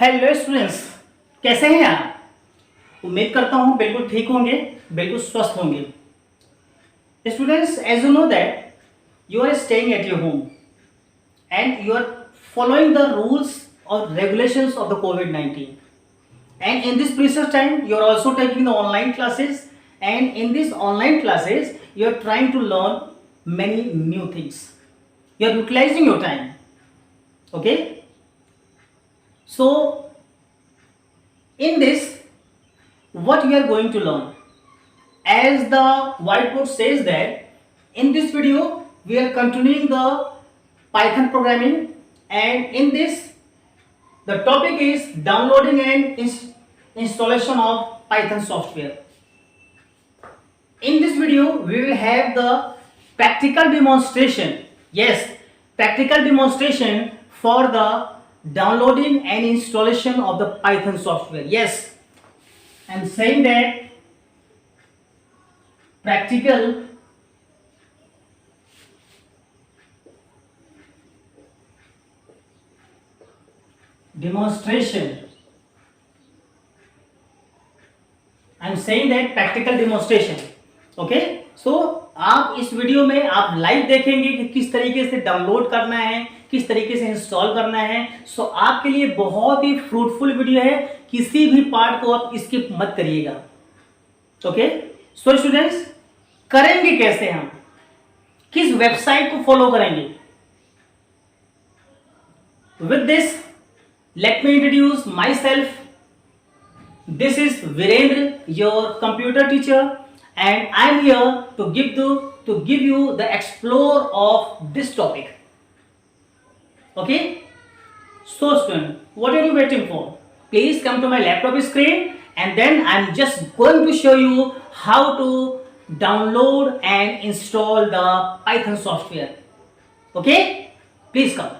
Hello students, कैसे हैं आप। उम्मीद करता हूं बिल्कुल ठीक होंगे, बिल्कुल स्वस्थ होंगे। Students, as you know that you are staying at your home and you are following the rules or regulations of the COVID-19, and in this precious time you are also taking the online classes, and in these online classes you are trying to learn many new things. You are utilizing your time. Okay, so in this, what we are going to learn, as the whiteboard says that in this video we are continuing the Python programming, and in this the topic is downloading and installation of Python software. In this video we will have the practical demonstration. Yes, practical demonstration for the downloading and installation of the Python software. Yes, I am saying that practical demonstration. I am saying that practical demonstration. Okay, so आप इस video में आप live देखेंगे कि किस तरीके से download करना है, किस तरीके से इंस्टॉल करना है। सो आपके लिए बहुत ही फ्रूटफुल वीडियो है, किसी भी पार्ट को आप स्किप मत करिएगा। ओके, सो स्टूडेंट्स, करेंगे कैसे, हम किस वेबसाइट को फॉलो करेंगे। With this let me introduce myself. This is Virendra, your computer teacher, and I am here to give you the explore of this topic. Okay, so student, what are you waiting for? Please come to my laptop screen, and then I am just going to show you how to download and install the Python software. Okay, please come.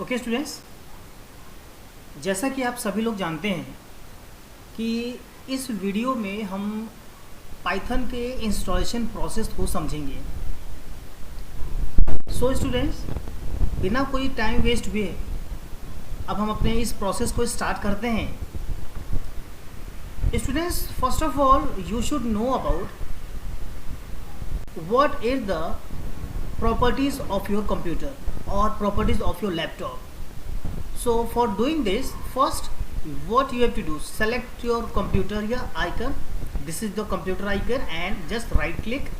Okay students, जैसा कि आप सभी लोग जानते हैं कि इस video में हम पाइथन के इंस्टॉलेशन प्रोसेस को समझेंगे। सो स्टूडेंट्स, बिना कोई टाइम वेस्ट हुए अब हम अपने इस प्रोसेस को स्टार्ट करते हैं। Students, first of all you should know about what is the properties of your computer or properties of your laptop. So for doing this, first what you have to do, select your computer here icon. This is the computer icon, and just right click.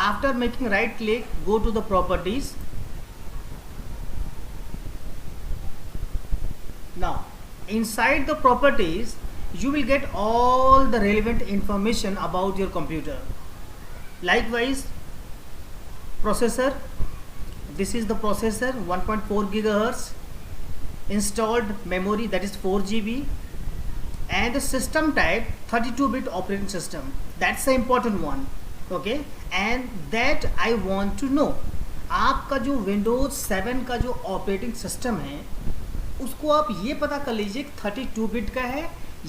After making right click, go to the properties. Now inside the properties you will get all the relevant information about your computer. Likewise, processor, this is the processor, 1.4 gigahertz, installed memory, that is 4 GB, and the system type 32-bit operating system. That's the important one. Okay, and that I want to know, आपका जो Windows 7 का जो operating system है उसको आप ये पता कर लीजिए 32 बिट का है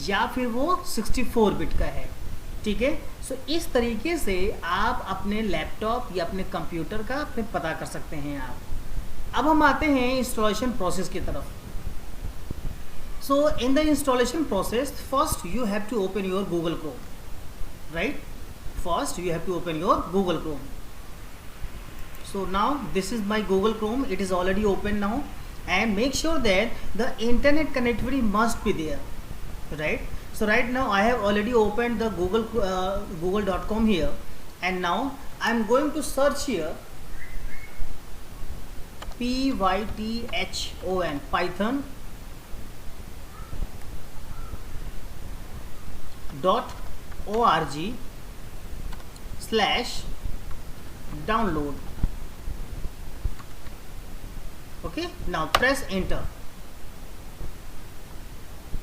या फिर वो 64 बिट का है। ठीक है, सो इस तरीके से आप अपने लैपटॉप या अपने कंप्यूटर का फिर पता कर सकते हैं आप। अब हम आते हैं इंस्टॉलेशन प्रोसेस की तरफ। So in the installation process, first you have to open your Google Chrome, right. First you have to open your Google Chrome. So now this is my Google Chrome, it is already open now, and make sure that the internet connectivity must be there, right. So right now I have already opened the google.com here, and now I am going to search here Python, python.org/download. Okay, now press enter.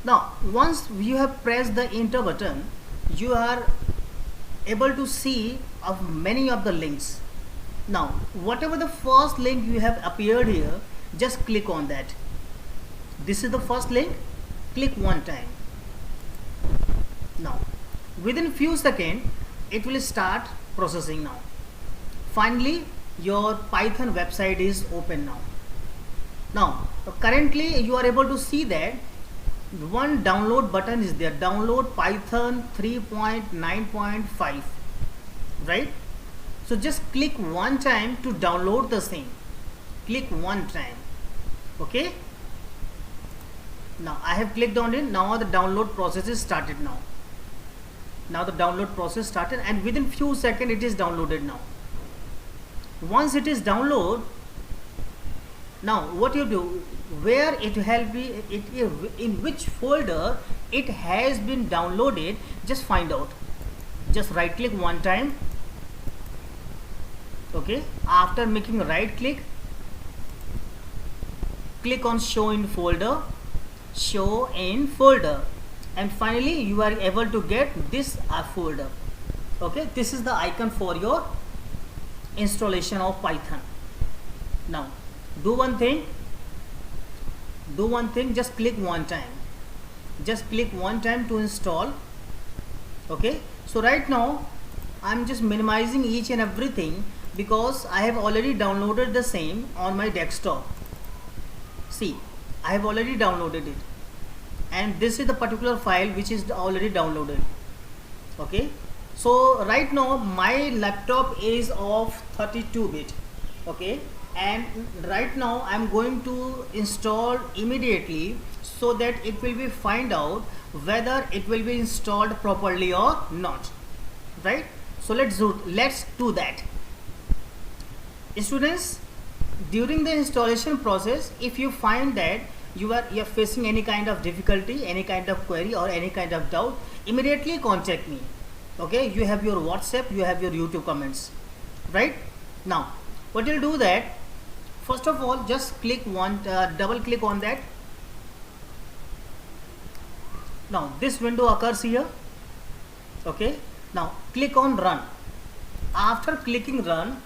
Now once you have pressed the enter button, you are able to see of many of the links. Now whatever the first link you have appeared here, just click on that. This is the first link, click one time. Now within few seconds it will start processing. Now finally your Python website is open now. Now currently you are able to see that one download button is there, download Python 3.9.5, right? So just click one time to download the same. Click one time. Okay, now I have clicked on it. Now the download process is started now. Now the download process started, and within few seconds it is downloaded now. Once it is download, now what you do, where it will be, in which folder it has been downloaded, just find out. Just right click one time. Okay, after making right click, click on show in folder, and finally you are able to get this folder. Okay, this is the icon for your installation of Python. Now do one thing, just click one time, to install. Okay, so right now I'm just minimizing each and everything because I have already downloaded the same on my desktop. See, I have already downloaded it, and this is the particular file which is already downloaded. Okay, so right now my laptop is of 32-bit. Okay, and right now I'm going to install immediately so that it will be find out whether it will be installed properly or not, right? So let's do that. Students, during the installation process, if you find that you are facing any kind of difficulty, any kind of query or any kind of doubt, immediately contact me. Okay, you have your WhatsApp, you have your YouTube comments, right? Now what you'll do that, first of all just click double click on that. Now this window occurs here. Okay, now click on run. After clicking run,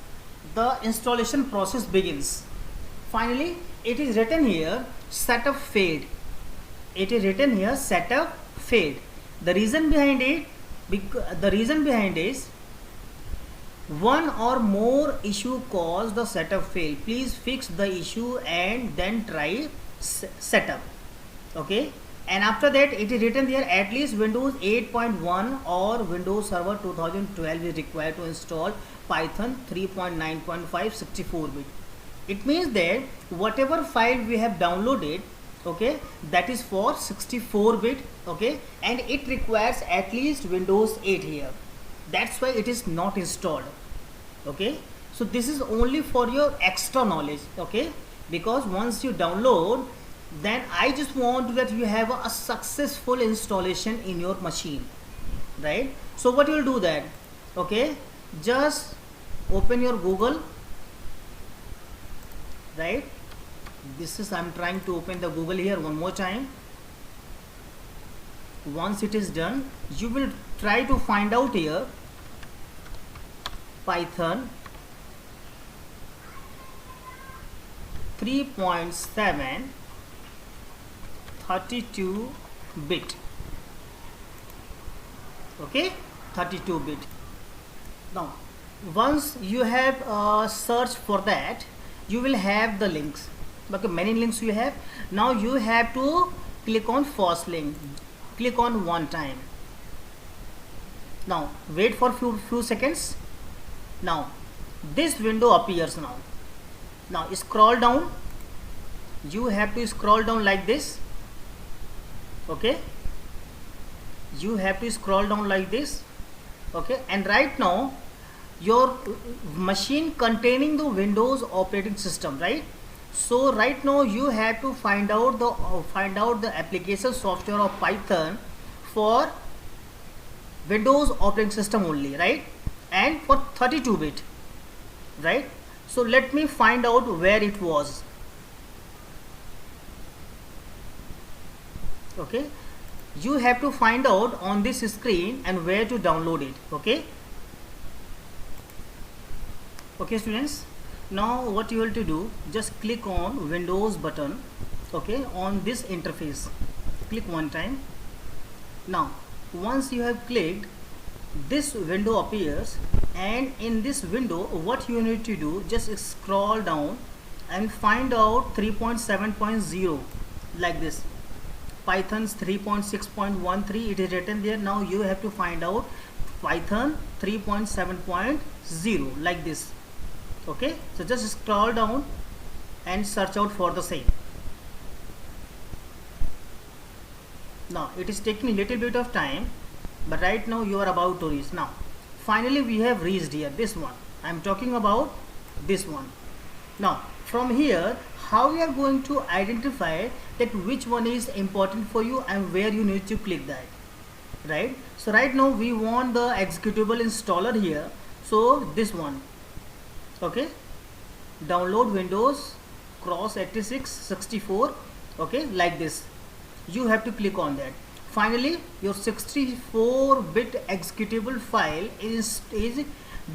the installation process begins. Finally it is written here setup failed. The reason behind it, is one or more issue caused the setup fail. Please fix the issue and then try setup. Okay, and after that it is written here at least Windows 8.1 or Windows Server 2012 is required to install Python 3.9.5 64-bit. It means that whatever file we have downloaded, okay, that is for 64-bit. Okay, and it requires at least Windows 8 here. That's why it is not installed. Okay, so this is only for your extra knowledge. Okay, because once you download, then I just want that you have a successful installation in your machine, right? So what you will do that, okay, just open your Google, right? This is, I'm trying to open the Google here one more time. Once it is done, you will try to find out here Python 3.7 32-bit. Okay, 32-bit. Now once you have searched for that, you will have the links. Okay, many links you have. Now you have to click on first link. Click on one time. Now wait for few seconds. Now this window appears now. Now scroll down. You have to scroll down like this. Okay, you have to scroll down like this. Okay, and right now your machine containing the Windows operating system, right? So right now you have to find out the application software of Python for Windows operating system only, right? And for 32-bit, right? So let me find out where it was. Okay, you have to find out on this screen and where to download it. Okay, students, now what you have to do, just click on Windows button. Okay, on this interface, click one time. Now once you have clicked, this window appears. and in this window what you need to do, just scroll down and find out 3.7.0 like this. Python's 3.6.13 it is written there. Now you have to find out Python 3.7.0 like this. Okay, so just scroll down and search out for the same. Now it is taking a little bit of time, but right now you are about to reach. Now finally we have reached here, this one I am talking about, this one. Now from here, how we are going to identify that which one is important for you and where you need to click that, right? So right now we want the executable installer here, so this one. Okay, download Windows Cross 86 64. Okay, like this you have to click on that. Finally your 64-bit executable file is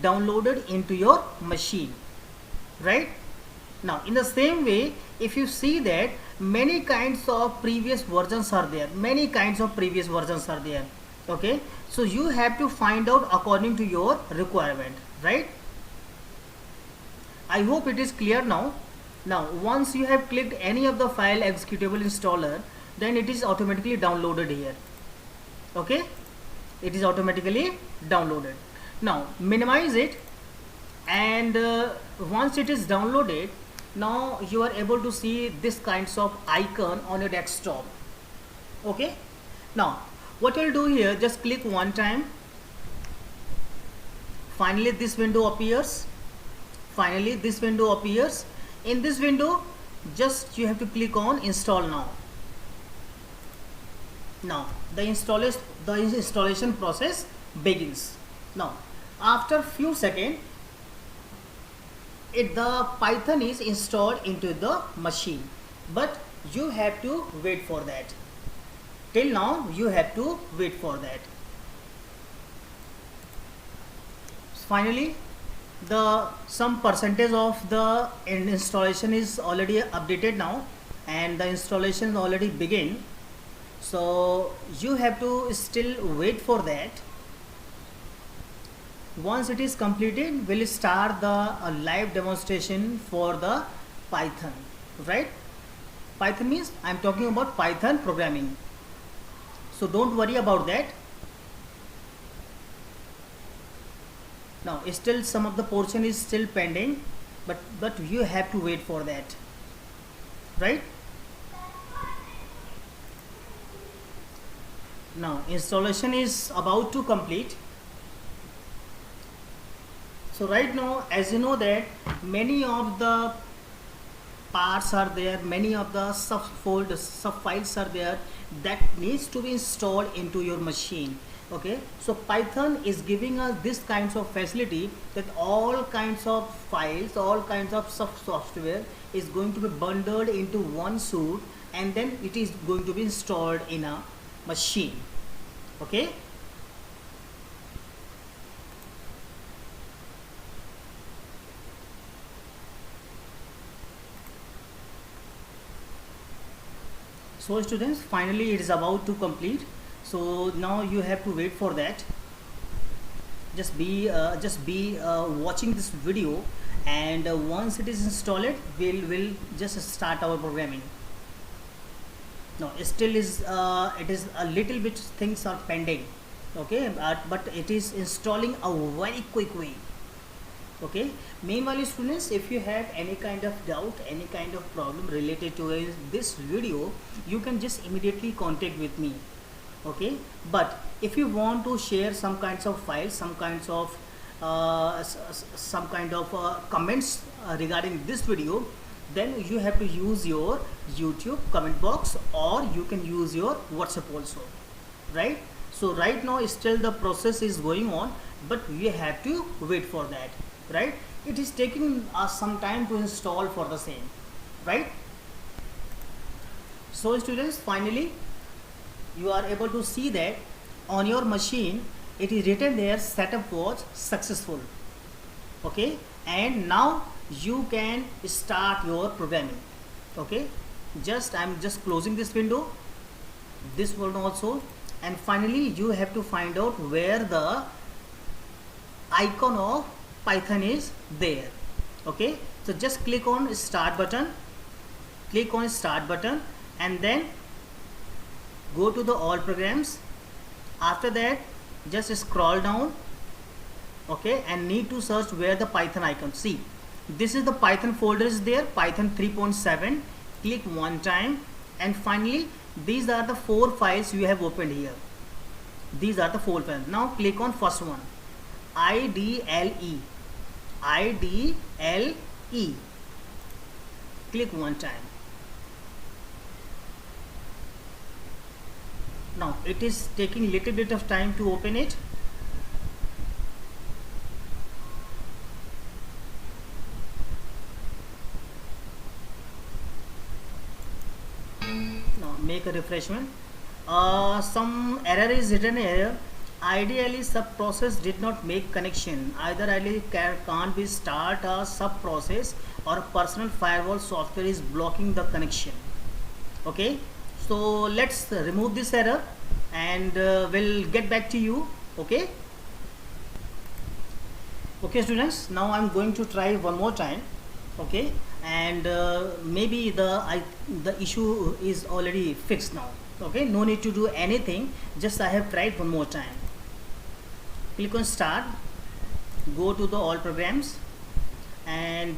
downloaded into your machine, right? Now in the same way, if you see that many kinds of previous versions are there, okay, so you have to find out according to your requirement, right? I hope it is clear now. Now once you have clicked any of the file executable installer, then it is automatically downloaded here. Okay, it is automatically downloaded. Now minimize it, and once it is downloaded, now you are able to see this kinds of icon on your desktop. Okay, now what you'll do here, just click one time. Finally this window appears. In this window, just you have to click on install now. Now the installation process begins. Now after few seconds, the Python is installed into the machine, but you have to wait for that. Till now you have to wait for that. Finally some percentage of the installation is already updated now, and the installation already begin. So you have to still wait for that. Once it is completed, we'll start the live demonstration for the Python, right? Python means I'm talking about Python programming, so don't worry about that. Now still some of the portion is still pending, but you have to wait for that, right? Now installation is about to complete. So right now, as you know that many of the parts are there, many of the sub files are there that needs to be installed into your machine. Okay, so Python is giving us this kinds of facility that all kinds of files, all kinds of software is going to be bundled into one suite, and then it is going to be installed in a machine. Okay, so students, finally it is about to complete. So now you have to wait for that. Just be watching this video, and once it is installed, we'll just start our programming. Now still is it is a little bit things are pending. Okay, but it is installing a very quick way. Okay, meanwhile students, if you have any kind of doubt, any kind of problem related to this video, you can just immediately contact with me. Okay, but if you want to share some kinds of files, some kind of comments regarding this video, then you have to use your YouTube comment box, or you can use your WhatsApp also, right? So right now still the process is going on, but we have to wait for that, right? It is taking us some time to install for the same, right? So students, finally you are able to see that on your machine it is written there setup was successful. Okay, and now you can start your programming. Okay, I'm just closing this window, this one also, and finally you have to find out where the icon of Python is there. Okay, so just click on start button, and then go to the all programs. After that, just scroll down, okay, and need to search where the Python icon. See, this is the Python folder is there, Python 3.7. Click one time, and finally these are the 4 files you have opened here. These are the 4 files. Now click on first one, IDLE. Click one time. Now it is taking little bit of time to open it. Now make a refreshment. Some error is written here. Ideally sub process did not make connection. Either ideally can't be start a sub process, or personal firewall software is blocking the connection. Okay, so let's remove this error, and we'll get back to you. Okay, students, now I'm going to try one more time. Okay, and maybe the issue is already fixed now. Okay, no need to do anything, just I have tried one more time. Click on start, go to the all programs, and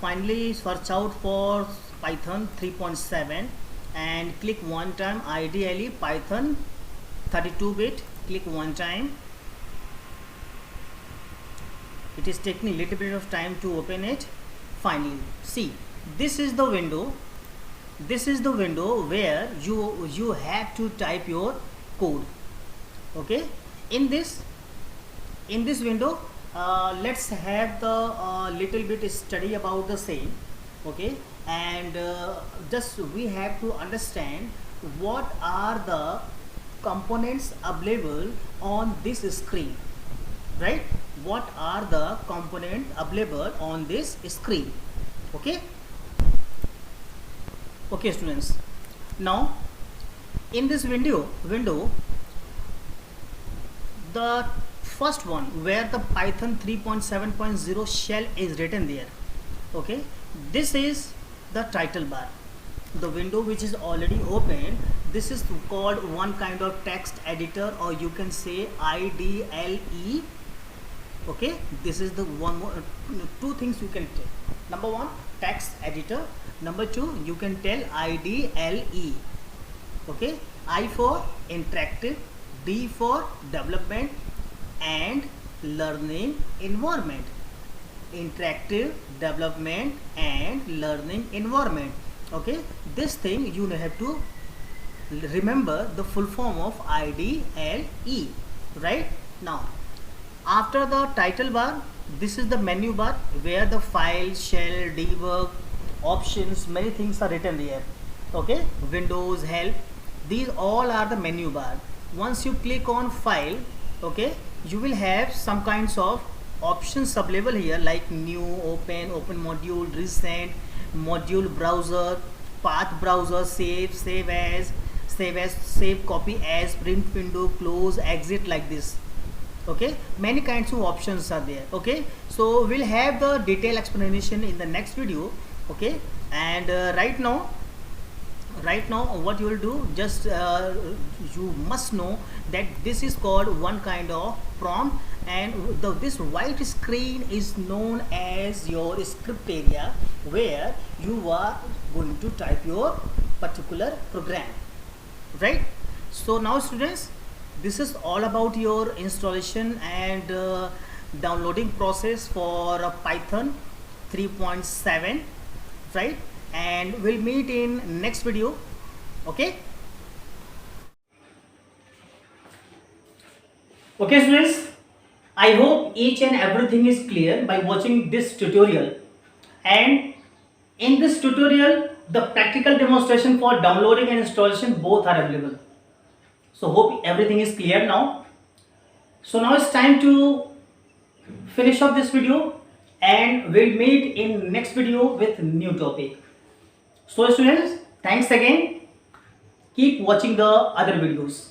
finally search out for Python 3.7 and click one time. Ideally Python 32-bit, click one time. It is taking a little bit of time to open it. Finally, see, this is the window. This is the window where you have to type your code. Okay, in this window, let's have the little bit study about the same. Okay, and just we have to understand what are the components available on this screen, right? What are the components available on this screen? Okay, students, now in this window, the first one where the Python 3.7.0 shell is written there. Okay, this is the title bar, the window which is already open. This is called one kind of text editor, or you can say IDLE. Okay, this is the one more, two things you can tell. Number one, text editor. Number two, you can tell IDLE. Okay, I for interactive, D for development and learning environment. Interactive, development and learning environment. Okay, this thing you have to remember the full form of IDLE. Right, now after the title bar, this is the menu bar where the file, shell, debug, options, many things are written there. Okay, Windows, help, these all are the menu bar. Once you click on file, okay, you will have some kinds of options available here, like new, open module, recent, module browser, path browser, save as, save copy as, print window, close, exit, like this. Okay, many kinds of options are there. Okay, so we'll have the detailed explanation in the next video. Okay, and right now what you will do, just you must know that this is called one kind of prompt, and this white screen is known as your script area, where you are going to type your particular program, right? So now students, this is all about your installation and downloading process for Python 3.7, right? And we'll meet in next video. Okay, students, I hope each and everything is clear by watching this tutorial. And in this tutorial, the practical demonstration for downloading and installation both are available. So hope everything is clear now. So now it's time to finish up this video, and we'll meet in next video with new topic. So students, thanks again. Keep watching the other videos.